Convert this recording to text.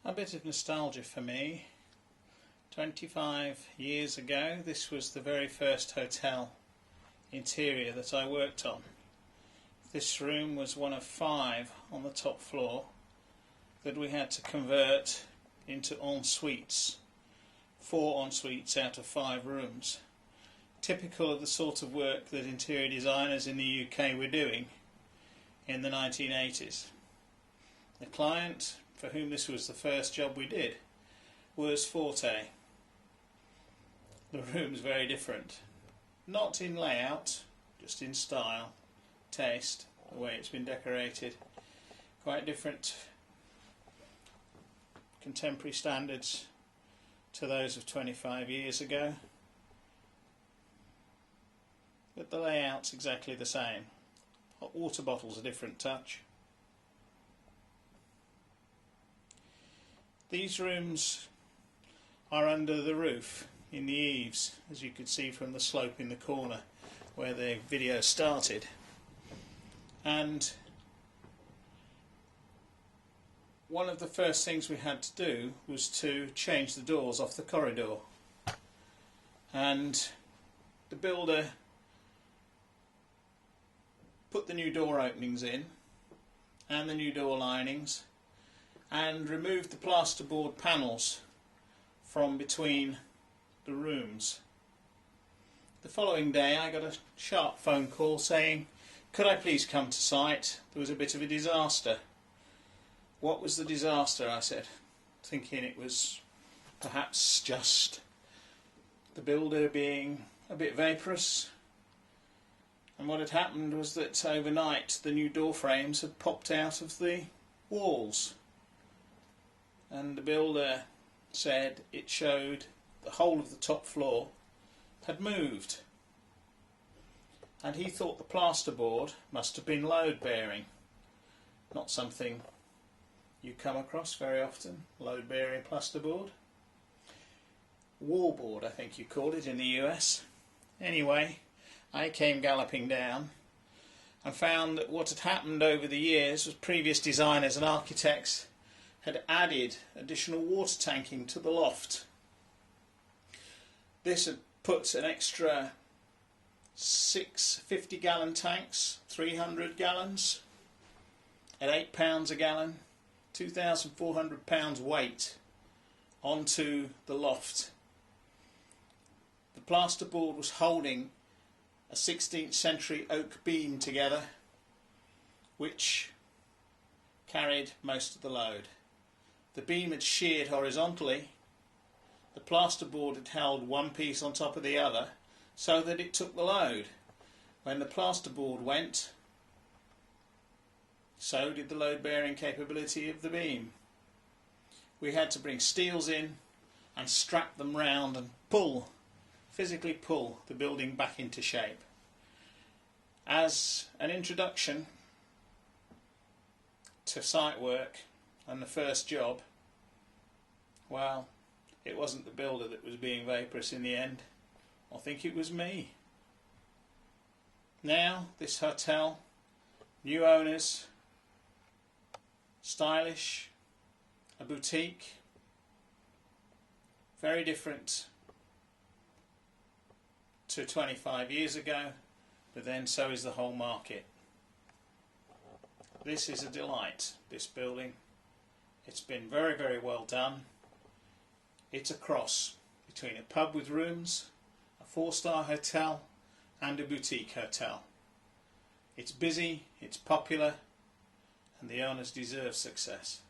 A bit of nostalgia for me. 25 years ago, this was the very first hotel interior that I worked on. This room was one of 5 on the top floor that we had to convert into en-suites. 4 en-suites out of 5 rooms. Typical of the sort of work that interior designers in the UK were doing in the 1980s. The client, for whom this was the first job we did, was Forte. The room's very different. Not in layout, just in style, taste, the way it's been decorated. Quite different contemporary standards to those of 25 years ago. But the layout's exactly the same. Hot water bottle's a different touch. These rooms are under the roof, in the eaves, as you could see from the slope in the corner where the video started. And one of the first things we had to do was to change the doors off the corridor. And the builder put the new door openings in and the new door linings and removed the plasterboard panels from between the rooms. The following day I got a sharp phone call saying, could I please come to site? There was a bit of a disaster. What was the disaster? I said, thinking it was perhaps just the builder being a bit vaporous. And what had happened was that overnight the new door frames had popped out of the walls. And the builder said it showed the whole of the top floor had moved. And he thought the plasterboard must have been load bearing. Not something you come across very often, load bearing plasterboard. Wallboard, I think you call it in the US. Anyway, I came galloping down and found that what had happened over the years was previous designers and architects had added additional water tanking to the loft. This had put an extra 6 50-gallon tanks, 300 gallons, at £8 a gallon, 2,400 pounds weight onto the loft. The plasterboard was holding a 16th century oak beam together, which carried most of the load. The beam had sheared horizontally. The plasterboard had held one piece on top of the other so that it took the load. When the plasterboard went, so did the load bearing capability of the beam. We had to bring steels in and strap them round and pull, physically pull the building back into shape. As an introduction to site work and the first job, well, it wasn't the builder that was being vaporous in the end. I think it was me. Now, this hotel, new owners, stylish, a boutique, very different to 25 years ago, but then so is the whole market. This is a delight, this building. It's been very, very well done. It's a cross between a pub with rooms, a 4-star hotel and a boutique hotel. It's busy, it's popular, and the owners deserve success.